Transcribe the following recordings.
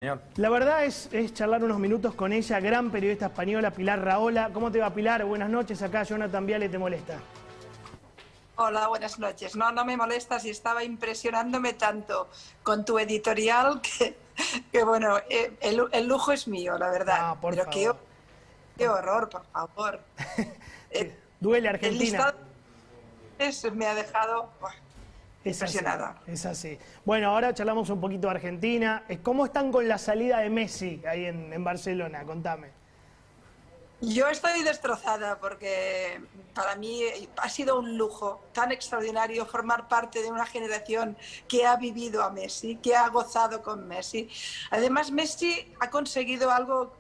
Señor. La verdad es charlar unos minutos con ella, gran periodista española, Pilar Rahola. ¿Cómo te va, Pilar? Buenas noches. Acá Jonathan Viale te molesta. Hola, buenas noches. No me molestas y estaba impresionándome tanto con tu editorial que bueno, el lujo es mío, la verdad. No, por Pero favor. qué horror, por favor. Duele El Argentina. listado me ha dejado Es así, impresionada. es así. Bueno, ahora charlamos un poquito de Argentina. ¿Cómo están con la salida de Messi ahí en Barcelona? Contame. Yo estoy destrozada porque para mí ha sido un lujo tan extraordinario formar parte de una generación que ha vivido a Messi, que ha gozado con Messi. Además, Messi ha conseguido algo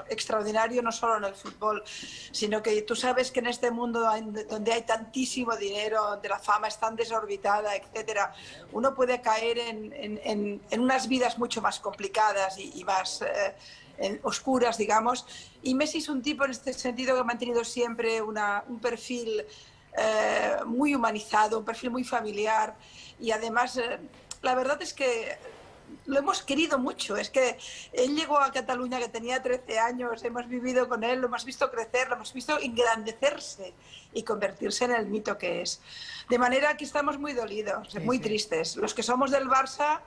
extraordinario no solo en el fútbol, sino que tú sabes que en este mundo donde hay tantísimo dinero, donde la fama es tan desorbitada, etcétera, uno puede caer en unas vidas mucho más complicadas y más oscuras, digamos. Y Messi es un tipo en este sentido que ha mantenido siempre un perfil muy humanizado, un perfil muy familiar y además la verdad es que lo hemos querido mucho. Es que él llegó a Cataluña que tenía 13 años, hemos vivido con él, lo hemos visto crecer, lo hemos visto engrandecerse y convertirse en el mito que es. De manera que estamos muy dolidos, muy tristes. Los que somos del Barça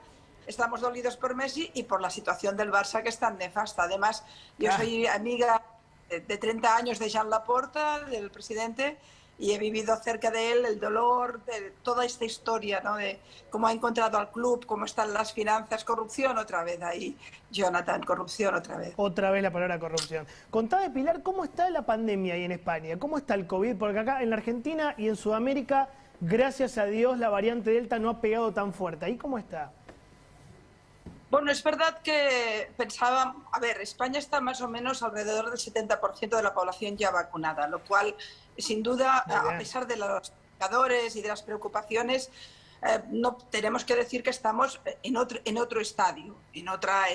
estamos dolidos por Messi y por la situación del Barça, que es tan nefasta. Además, yo soy amiga de 30 años de Joan Laporta, del presidente, y he vivido cerca de él el dolor de toda esta historia, ¿no? De cómo ha encontrado al club, cómo están las finanzas, corrupción otra vez ahí, Jonathan, corrupción otra vez. Otra vez la palabra corrupción. Contame, Pilar, ¿cómo está la pandemia ahí en España? ¿Cómo está el COVID? Porque acá en la Argentina y en Sudamérica, gracias a Dios, la variante Delta no ha pegado tan fuerte. ¿Ahí cómo está? Bueno, es verdad que pensaba, a ver, España está más o menos alrededor del 70% de la población ya vacunada, lo cual, sin duda, a pesar de los indicadores y de las preocupaciones, no tenemos que decir que estamos en otro estadio, en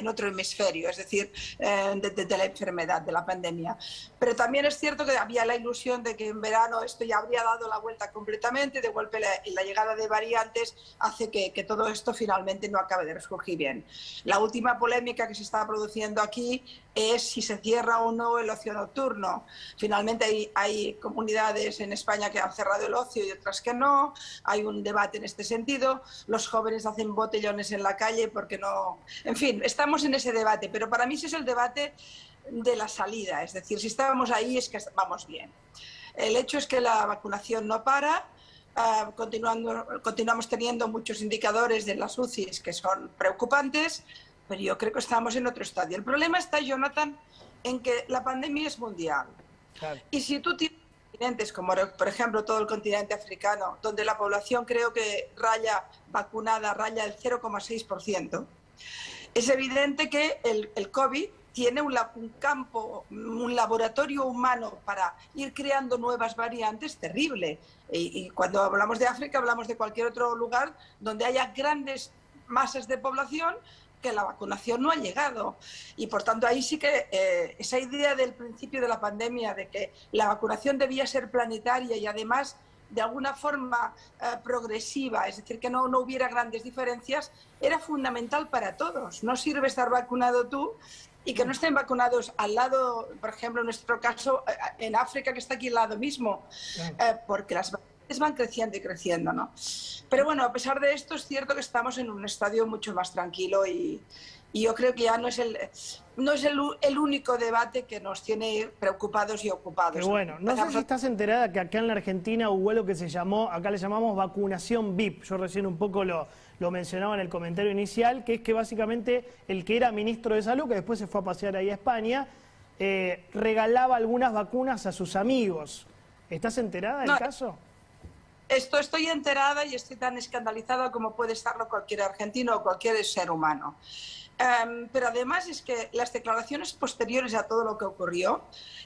otro hemisferio, es decir, de la enfermedad, de la pandemia. Pero también es cierto que había la ilusión de que en verano esto ya habría dado la vuelta completamente, de golpe la llegada de variantes hace que todo esto finalmente no acabe de resurgir bien. La última polémica que se está produciendo aquí es si se cierra o no el ocio nocturno. Finalmente hay comunidades en España que han cerrado el ocio y otras que no. Hay un debate en este sentido. Los jóvenes hacen botellones en la calle porque no... En fin, estamos en ese debate, pero para mí ese es el debate de la salida. Es decir, si estábamos ahí es que vamos bien. El hecho es que la vacunación no para. Continuamos teniendo muchos indicadores de las UCIs que son preocupantes, pero yo creo que estamos en otro estadio. El problema está, Jonathan, en que la pandemia es mundial. Claro. Y si tú tienes continentes como, por ejemplo, todo el continente africano, donde la población creo que vacunada raya el 0,6%, es evidente que el COVID tiene un laboratorio humano para ir creando nuevas variantes terrible. Y cuando hablamos de África, hablamos de cualquier otro lugar donde haya grandes masas de población que la vacunación no ha llegado. Y por tanto ahí sí que esa idea del principio de la pandemia de que la vacunación debía ser planetaria y además de alguna forma progresiva, es decir, que no hubiera grandes diferencias, era fundamental para todos. No sirve estar vacunado tú y que no estén vacunados al lado, por ejemplo, en nuestro caso, en África, que está aquí al lado mismo, porque las vacunas van creciendo y creciendo, ¿no? Pero bueno, a pesar de esto, es cierto que estamos en un estadio mucho más tranquilo y yo creo que ya no es el único debate que nos tiene preocupados y ocupados. Qué bueno. No sé si estás enterada que acá en la Argentina hubo algo que se llamó, acá le llamamos vacunación VIP. Yo recién un poco lo mencionaba en el comentario inicial, que es que básicamente el que era ministro de Salud, que después se fue a pasear ahí a España, regalaba algunas vacunas a sus amigos. ¿Estás enterada del caso? Estoy enterada y estoy tan escandalizada como puede estarlo cualquier argentino o cualquier ser humano. Pero además es que las declaraciones posteriores a todo lo que ocurrió,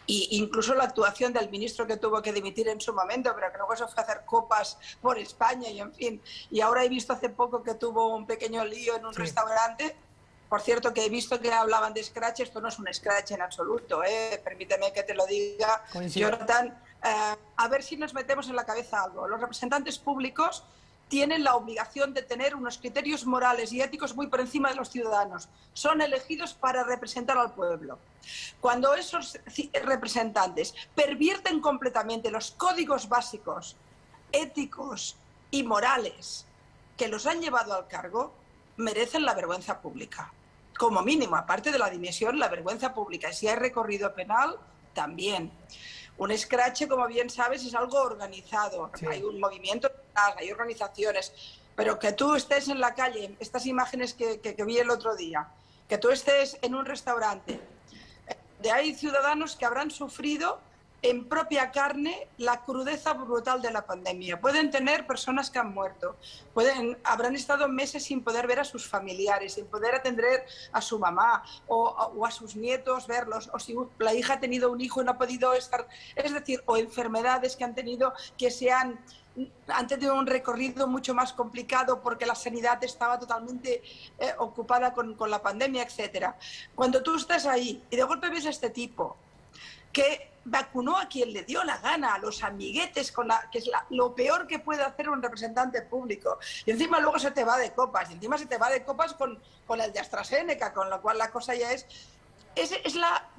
e incluso la actuación del ministro que tuvo que dimitir en su momento, pero que luego se fue a hacer copas por España y en fin, y ahora he visto hace poco que tuvo un pequeño lío en un restaurante. Por cierto, que he visto que hablaban de scratch, esto no es un scratch en absoluto, permíteme que te lo diga, Jonathan. A ver si nos metemos en la cabeza algo. Los representantes públicos tienen la obligación de tener unos criterios morales y éticos muy por encima de los ciudadanos. Son elegidos para representar al pueblo. Cuando esos representantes pervierten completamente los códigos básicos, éticos y morales que los han llevado al cargo, merecen la vergüenza pública. Como mínimo, aparte de la dimisión, la vergüenza pública. Y si hay recorrido penal, también. Un escrache, como bien sabes, es algo organizado. Sí. Hay un movimiento, hay organizaciones. Pero que tú estés en la calle, estas imágenes que vi el otro día, que tú estés en un restaurante, hay ciudadanos que habrán sufrido en propia carne la crudeza brutal de la pandemia. Pueden tener personas que han muerto, habrán estado meses sin poder ver a sus familiares, sin poder atender a su mamá o a sus nietos, verlos, o si la hija ha tenido un hijo y no ha podido estar, es decir, o enfermedades que han tenido han tenido un recorrido mucho más complicado porque la sanidad estaba totalmente ocupada con la pandemia, etc. Cuando tú estás ahí y de golpe ves a este tipo que vacunó a quien le dio la gana, a los amiguetes, que es lo peor que puede hacer un representante público. Y encima luego se te va de copas, y encima se te va de copas con el de AstraZeneca, con lo cual la cosa ya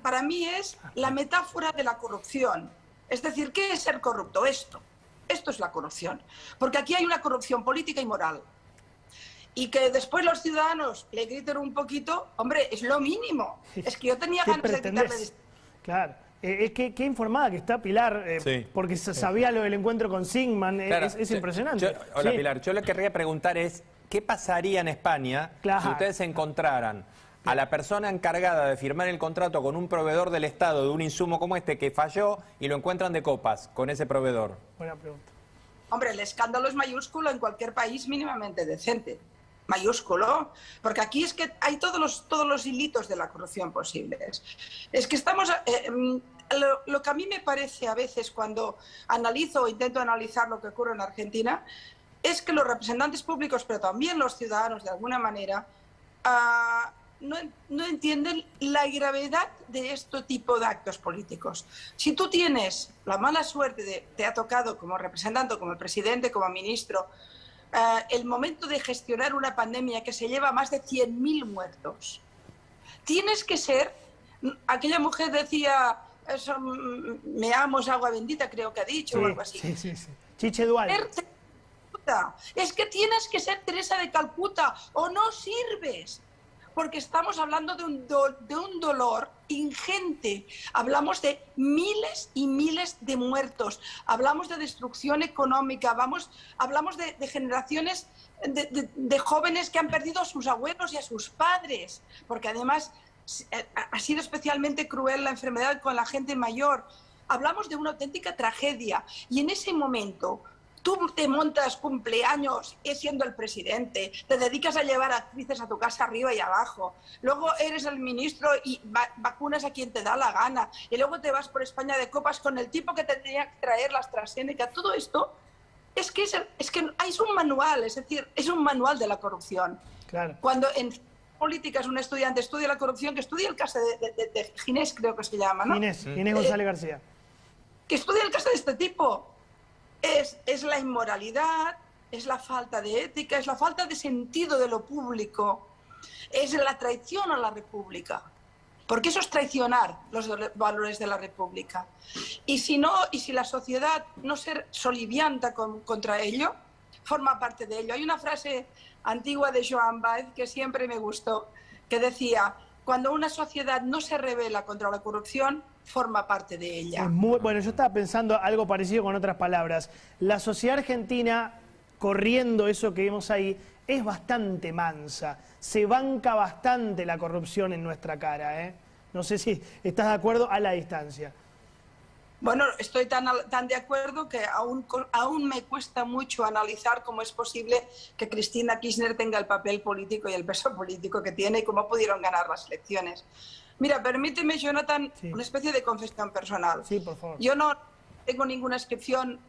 para mí es la metáfora de la corrupción. Es decir, ¿qué es ser corrupto? Esto es la corrupción. Porque aquí hay una corrupción política y moral. Y que después los ciudadanos le griten un poquito, hombre, es lo mínimo. Es que yo tenía ganas de gritarle... Claro. Qué informada que está Pilar, sí, porque sabía lo del encuentro con Sigman, claro, es impresionante. Hola, sí. Pilar, yo lo que querría preguntar es, ¿qué pasaría en España si ustedes encontraran a la persona encargada de firmar el contrato con un proveedor del Estado de un insumo como este que falló y lo encuentran de copas con ese proveedor? Buena pregunta. Hombre, el escándalo es mayúsculo en cualquier país mínimamente decente. Mayúsculo, porque aquí es que hay todos los hilitos de la corrupción posibles. Es que estamos... lo que a mí me parece a veces cuando analizo o intento analizar lo que ocurre en Argentina es que los representantes públicos, pero también los ciudadanos de alguna manera, no entienden la gravedad de este tipo de actos políticos. Si tú tienes la mala suerte te ha tocado como representante, como presidente, como ministro, el momento de gestionar una pandemia que se lleva más de 100.000 muertos, tienes que ser, aquella mujer decía, eso, me amo, es agua bendita, creo que ha dicho, sí, o algo así. Sí. Chiche Dual. Es que tienes que ser Teresa de Calcuta o no sirves. Porque estamos hablando de un dolor ingente. Hablamos de miles y miles de muertos. Hablamos de destrucción económica. Hablamos de generaciones de jóvenes que han perdido a sus abuelos y a sus padres. Porque además ha sido especialmente cruel la enfermedad con la gente mayor. Hablamos de una auténtica tragedia. Y en ese momento... Tú te montas cumpleaños siendo el presidente, te dedicas a llevar actrices a tu casa arriba y abajo, luego eres el ministro y vacunas a quien te da la gana, y luego te vas por España de copas con el tipo que te tenía que traer la AstraZeneca. Todo esto es que es un manual, es decir, es un manual de la corrupción. Claro. Cuando en políticas un estudiante estudia la corrupción, que estudie el caso de Ginés, creo que se llama, ¿no? Ginés González García. Que estudie el caso de este tipo. Es la inmoralidad, es la falta de ética, es la falta de sentido de lo público, es la traición a la República, porque eso es traicionar los valores de la República. Y si la sociedad no se solivianta contra ello, forma parte de ello. Hay una frase antigua de Joan Baez que siempre me gustó, que decía: cuando una sociedad no se rebela contra la corrupción, forma parte de ella. Bueno, yo estaba pensando algo parecido con otras palabras. La sociedad argentina, corriendo eso que vemos ahí, es bastante mansa. Se banca bastante la corrupción en nuestra cara, ¿eh? No sé si estás de acuerdo a la distancia. Bueno, estoy tan de acuerdo que aún me cuesta mucho analizar cómo es posible que Cristina Kirchner tenga el papel político y el peso político que tiene y cómo pudieron ganar las elecciones. Mira, permíteme, Jonathan, una especie de confesión personal. Sí, por favor. Yo no tengo ninguna inscripción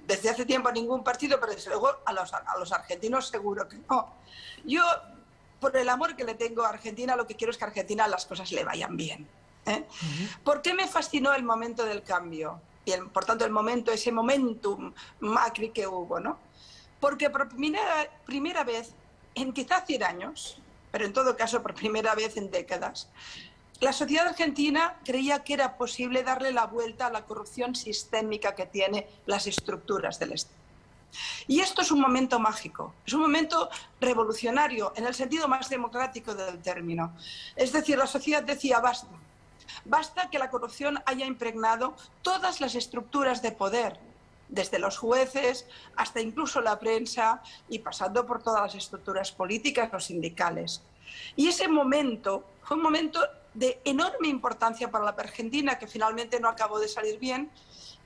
desde hace tiempo a ningún partido, pero desde luego a los argentinos seguro que no. Yo, por el amor que le tengo a Argentina, lo que quiero es que a Argentina las cosas le vayan bien. ¿Por qué me fascinó el momento del cambio? Y por tanto ese momentum Macri que hubo, ¿no? porque por primera vez en quizá 100 años, pero en todo caso por primera vez en décadas, la sociedad argentina creía que era posible darle la vuelta a la corrupción sistémica que tiene las estructuras del Estado. Y esto es un momento mágico, es un momento revolucionario en el sentido más democrático del término. Es decir, la sociedad decía basta, basta que la corrupción haya impregnado todas las estructuras de poder, desde los jueces hasta incluso la prensa y pasando por todas las estructuras políticas o sindicales. Y ese momento fue un momento de enorme importancia para la Argentina, que finalmente no acabó de salir bien,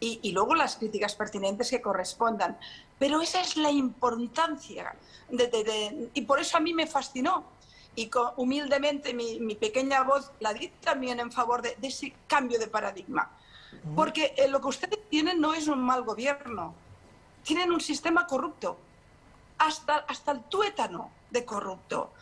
y luego las críticas pertinentes que correspondan. Pero esa es la importancia, y por eso a mí me fascinó. Y humildemente mi pequeña voz la di también en favor de ese cambio de paradigma. Porque lo que ustedes tienen no es un mal gobierno, tienen un sistema corrupto, hasta el tuétano de corrupto.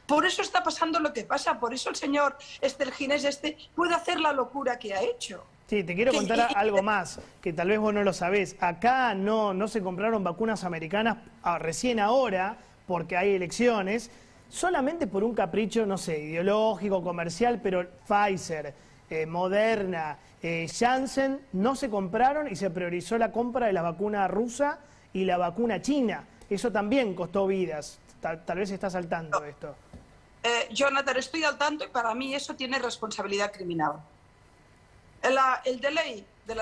Por eso está pasando lo que pasa, por eso el señor el ginés puede hacer la locura que ha hecho. Sí, te quiero contar algo más, que tal vez vos no lo sabés. Acá no se compraron vacunas americanas recién ahora, porque hay elecciones, solamente por un capricho, no sé, ideológico, comercial, pero Pfizer, Moderna, Janssen no se compraron y se priorizó la compra de la vacuna rusa y la vacuna china. Eso también costó vidas. Tal vez estás al tanto de esto. Jonathan, estoy al tanto y para mí eso tiene responsabilidad criminal. El delay de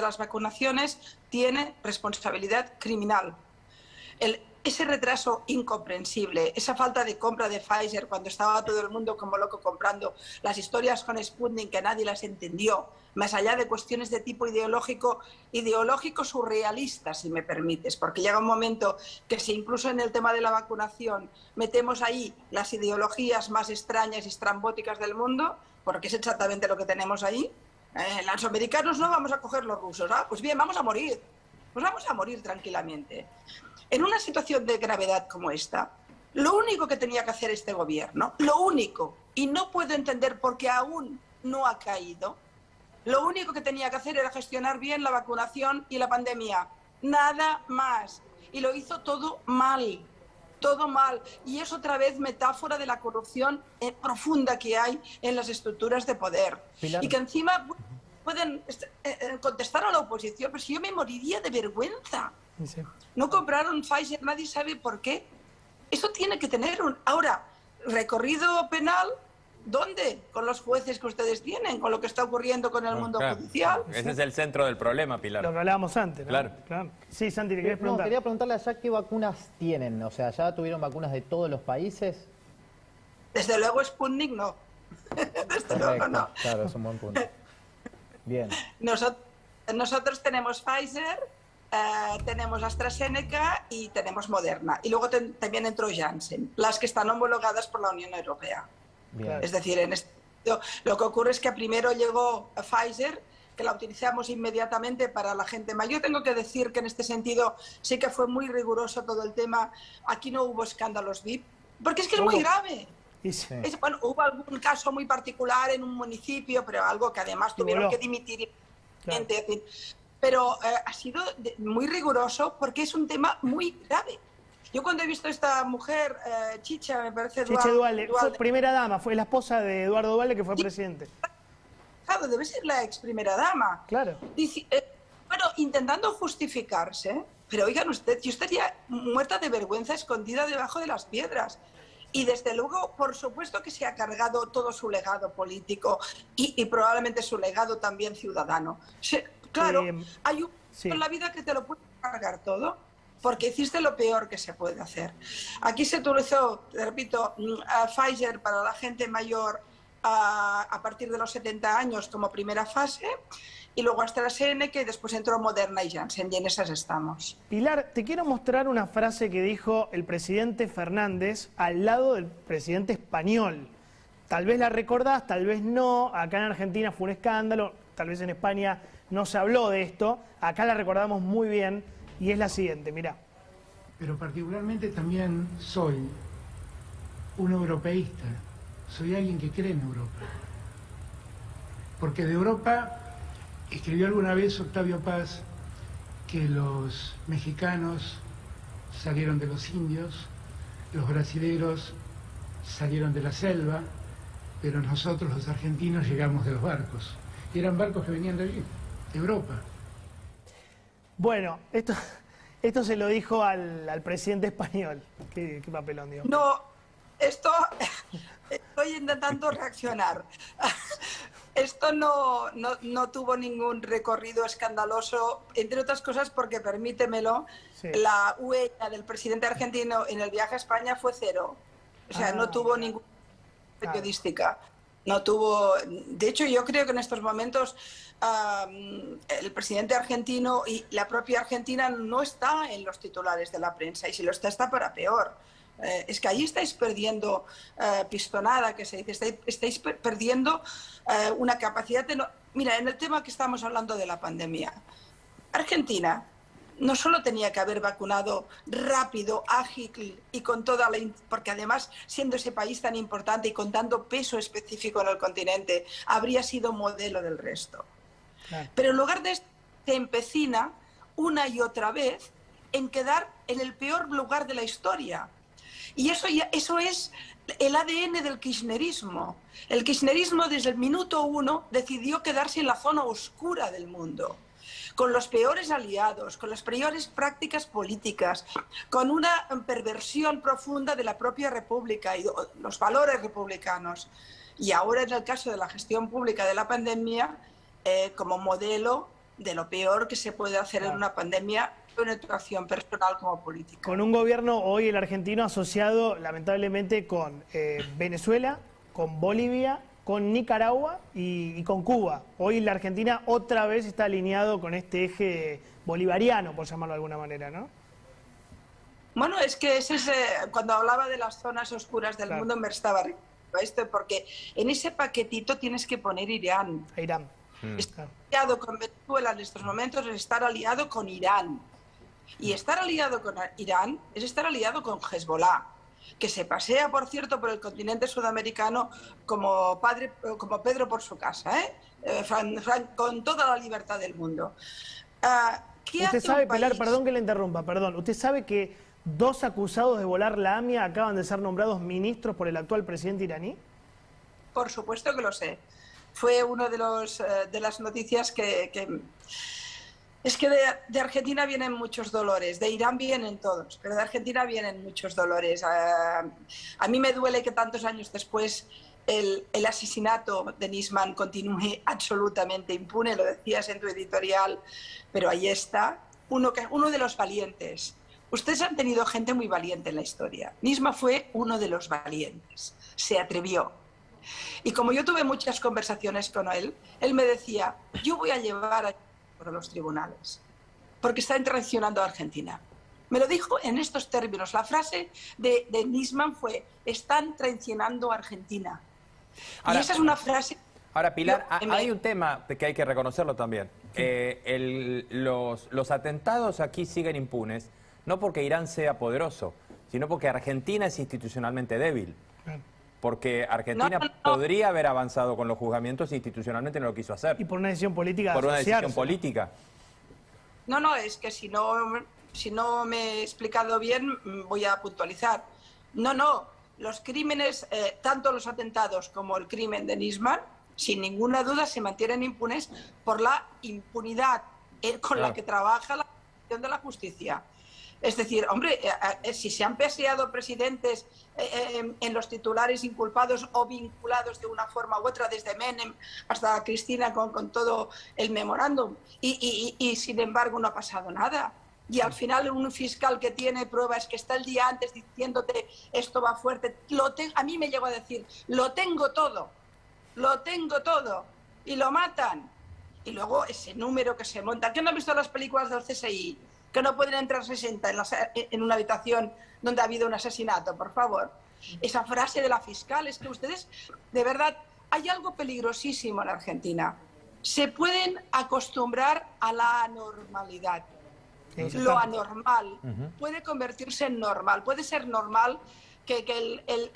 las vacunaciones tiene responsabilidad criminal. Ese retraso incomprensible, esa falta de compra de Pfizer cuando estaba todo el mundo como loco comprando, las historias con Sputnik que nadie las entendió, más allá de cuestiones de tipo ideológico surrealista, si me permites, porque llega un momento que si incluso en el tema de la vacunación metemos ahí las ideologías más extrañas y estrambóticas del mundo, porque es exactamente lo que tenemos ahí, los americanos no vamos a coger los rusos, pues bien, vamos a morir, pues vamos a morir tranquilamente. En una situación de gravedad como esta, lo único que tenía que hacer este gobierno, lo único, y no puedo entender por qué aún no ha caído, lo único que tenía que hacer era gestionar bien la vacunación y la pandemia, nada más. Y lo hizo todo mal, todo mal. Y es otra vez metáfora de la corrupción profunda que hay en las estructuras de poder. Pilar. Y que encima pueden contestar a la oposición, pero si yo me moriría de vergüenza. Sí. No compraron Pfizer, nadie sabe por qué. Eso tiene que tener ahora, recorrido penal, ¿dónde? Con los jueces que ustedes tienen, con lo que está ocurriendo con el mundo judicial. Ese es el centro del problema, Pilar. Lo que hablábamos antes, ¿no? Claro. Sí, Santi, ¿te querés preguntar? No, quería preguntarle allá qué vacunas tienen. O sea, ¿ya tuvieron vacunas de todos los países? Desde luego Sputnik no. Desde luego no. Claro, es un buen punto. Bien. Nosotros tenemos Pfizer, tenemos AstraZeneca y tenemos Moderna. Y luego también entró Janssen, las que están homologadas por la Unión Europea. Bien. Es decir, lo que ocurre es que primero llegó Pfizer, que la utilizamos inmediatamente para la gente mayor. Tengo que decir que en este sentido sí que fue muy riguroso todo el tema. Aquí no hubo escándalos VIP, porque es que es muy grave. Sí. Bueno, hubo algún caso muy particular en un municipio, pero algo que además tuvieron que dimitir. Claro. Pero ha sido muy riguroso porque es un tema muy grave. Yo cuando he visto a esta mujer, Chicha, me parece... Chicha Duhalde, fue primera dama, fue la esposa de Eduardo Duhalde, que fue presidente. Claro, debe ser la ex primera dama. Claro. Dice, bueno, intentando justificarse, pero oigan usted, yo estaría muerta de vergüenza escondida debajo de las piedras. Y desde luego, por supuesto que se ha cargado todo su legado político y probablemente su legado también ciudadano. Claro, hay un en la vida que te lo puede cargar todo, porque hiciste lo peor que se puede hacer. Aquí se utilizó, te repito, Pfizer para la gente mayor a partir de los 70 años como primera fase, y luego AstraZeneca, y después entró Moderna y Janssen, y en esas estamos. Pilar, te quiero mostrar una frase que dijo el presidente Fernández al lado del presidente español. Tal vez la recordás, tal vez no. Acá en Argentina fue un escándalo, tal vez en España no se habló de esto. Acá la recordamos muy bien, y es la siguiente, mirá. Pero particularmente también soy un europeísta. Soy alguien que cree en Europa. Porque de Europa... Escribió alguna vez Octavio Paz que los mexicanos salieron de los indios, los brasileros salieron de la selva, pero nosotros los argentinos llegamos de los barcos. Y eran barcos que venían de allí, de Europa. Bueno, esto se lo dijo al presidente español. Qué papelón, dio. No, estoy intentando reaccionar. Esto no tuvo ningún recorrido escandaloso, entre otras cosas porque, permítemelo, sí, la huella del presidente argentino en el viaje a España fue cero. O sea, no tuvo ninguna periodística. No tuvo... De hecho, yo creo que en estos momentos el presidente argentino y la propia Argentina no está en los titulares de la prensa, y si lo está para peor. Es que ahí estáis perdiendo pistonada, que se dice, estáis perdiendo una capacidad de... Mira, en el tema que estamos hablando de la pandemia, Argentina no solo tenía que haber vacunado rápido, ágil y con toda la... Porque además, siendo ese país tan importante y con tanto peso específico en el continente, habría sido modelo del resto. Claro. Pero en lugar de esto, se empecina una y otra vez en quedar en el peor lugar de la historia. Y eso es el ADN del kirchnerismo. El kirchnerismo desde el minuto 1 decidió quedarse en la zona oscura del mundo, con los peores aliados, con las peores prácticas políticas, con una perversión profunda de la propia república y los valores republicanos. Y ahora, en el caso de la gestión pública de la pandemia, como modelo de lo peor que se puede hacer en una pandemia, una actuación personal como política. Con un gobierno hoy el argentino asociado lamentablemente con Venezuela, con Bolivia, con Nicaragua y con Cuba. Hoy la Argentina otra vez está alineado con este eje bolivariano, por llamarlo de alguna manera, ¿no? Bueno, es que cuando hablaba de las zonas oscuras del mundo me estaba riendo esto, porque en ese paquetito tienes que poner Irán. Irán. Estar aliado con Venezuela en estos momentos es estar aliado con Irán. Y estar aliado con Irán es estar aliado con Hezbollah, que se pasea, por cierto, por el continente sudamericano como Pedro por su casa, con toda la libertad del mundo. Usted sabe, Pilar, perdón que le interrumpa, perdón. ¿Usted sabe que 2 acusados de volar la AMIA acaban de ser nombrados ministros por el actual presidente iraní? Por supuesto que lo sé. Fue uno de las noticias que... Es que de Argentina vienen muchos dolores, de Irán vienen todos, pero de Argentina vienen muchos dolores. A mí me duele que tantos años después el asesinato de Nisman continúe absolutamente impune, lo decías en tu editorial, pero ahí está, uno de los valientes. Ustedes han tenido gente muy valiente en la historia. Nisman fue uno de los valientes, se atrevió. Y como yo tuve muchas conversaciones con él me decía, yo voy a llevar a los tribunales, porque están traicionando a Argentina. Me lo dijo en estos términos. La frase de Nisman fue, están traicionando a Argentina. Ahora, y esa es una frase... Ahora, Pilar, hay un tema que hay que reconocerlo también. Los atentados aquí siguen impunes, no porque Irán sea poderoso, sino porque Argentina es institucionalmente débil. Porque Argentina podría haber avanzado con los juzgamientos, institucionalmente no lo quiso hacer. Y por una decisión política. Por una decisión política. No, es que si no me he explicado bien, voy a puntualizar. No, los crímenes, tanto los atentados como el crimen de Nisman, sin ninguna duda se mantienen impunes por la impunidad con la que trabaja la Administración de la Justicia. Es decir, hombre, si se han paseado presidentes en los titulares inculpados o vinculados de una forma u otra, desde Menem hasta Cristina con todo el memorándum, y sin embargo no ha pasado nada. Y al final un fiscal que tiene pruebas, que está el día antes diciéndote esto va fuerte, a mí me llegó a decir, lo tengo todo, y lo matan. Y luego ese número que se monta, ¿qué no han visto las películas del CSI? Que no pueden entrar 60 en una habitación donde ha habido un asesinato, por favor. Esa frase de la fiscal, es que ustedes, de verdad, hay algo peligrosísimo en Argentina. Se pueden acostumbrar a la anormalidad. Lo anormal puede convertirse en normal. Puede ser normal que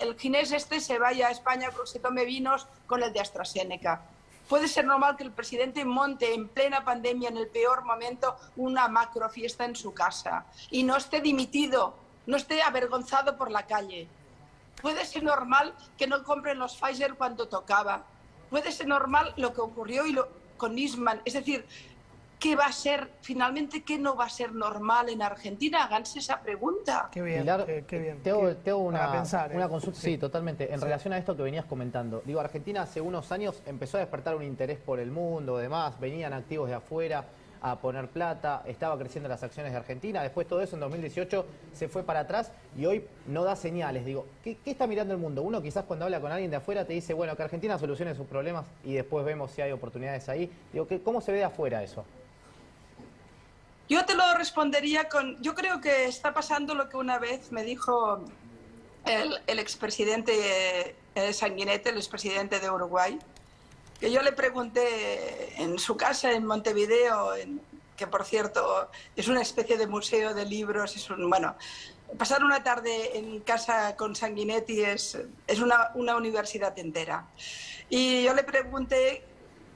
el ginés se vaya a España, se tome vinos con el de AstraZeneca. Puede ser normal que el presidente monte en plena pandemia, en el peor momento, una macrofiesta en su casa y no esté dimitido, no esté avergonzado por la calle. Puede ser normal que no compren los Pfizer cuando tocaba. Puede ser normal lo que ocurrió con Nisman. Es decir, ¿qué va a ser, finalmente, qué no va a ser normal en Argentina? Háganse esa pregunta. Qué bien, Pilar, qué bien. Tengo una pensar, consulta. Sí, totalmente. En relación a esto que venías comentando. Digo, Argentina hace unos años empezó a despertar un interés por el mundo, demás. Venían activos de afuera a poner plata, estaba creciendo las acciones de Argentina. Después todo eso en 2018 se fue para atrás y hoy no da señales. Digo, ¿qué está mirando el mundo? Uno quizás cuando habla con alguien de afuera te dice, bueno, que Argentina solucione sus problemas y después vemos si hay oportunidades ahí. Digo, ¿cómo se ve de afuera eso? Yo te lo respondería con... Yo creo que está pasando lo que una vez me dijo el expresidente Sanguinetti, el expresidente de Uruguay, que yo le pregunté en su casa en Montevideo, que por cierto es una especie de museo de libros, bueno, pasar una tarde en casa con Sanguinetti es una universidad entera. Y yo le pregunté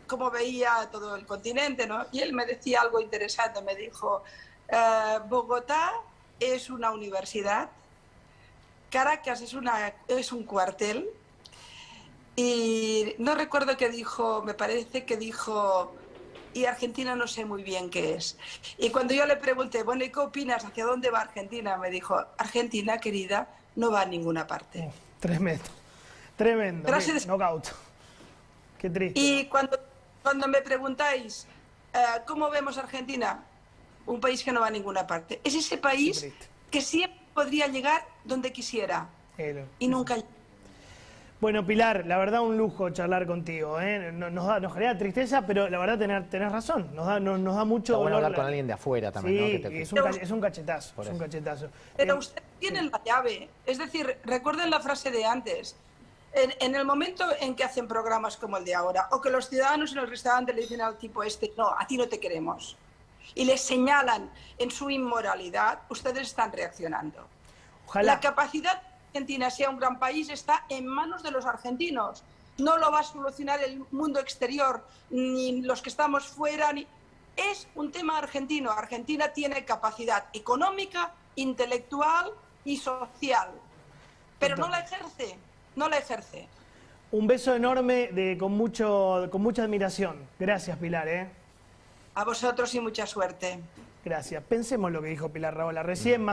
cómo veía todo el continente, ¿no? Y él me decía algo interesante, me dijo, Bogotá es una universidad, Caracas es un cuartel, y no recuerdo qué dijo, me parece que dijo, y Argentina no sé muy bien qué es. Y cuando yo le pregunté, bueno, ¿y qué opinas? ¿Hacia dónde va Argentina? Me dijo, Argentina, querida, no va a ninguna parte. Tremendo, tremendo, knockout. Qué triste. Y cuando me preguntáis, ¿cómo vemos Argentina? Un país que no va a ninguna parte. Es ese país que siempre podría llegar donde quisiera y nunca llega. Bueno, Pilar, la verdad un lujo charlar contigo, ¿eh? Nos genera tristeza, pero la verdad tenés razón, nos da mucho dolor. Bueno hablar con alguien de afuera también, sí, ¿no? Es un cachetazo, Pero ustedes tienen la llave, es decir, recuerden la frase de antes, en el momento en que hacen programas como el de ahora, o que los ciudadanos en el restaurante le dicen al tipo no, a ti no te queremos, y les señalan en su inmoralidad, ustedes están reaccionando. Ojalá. La capacidad Argentina sea un gran país está en manos de los argentinos. No lo va a solucionar el mundo exterior, ni los que estamos fuera. Es un tema argentino. Argentina tiene capacidad económica, intelectual y social, pero no la ejerce, no la ejerce. Un beso enorme con mucha admiración. Gracias, Pilar, ¿eh? A vosotros y mucha suerte. Gracias. Pensemos lo que dijo Pilar Rahola recién.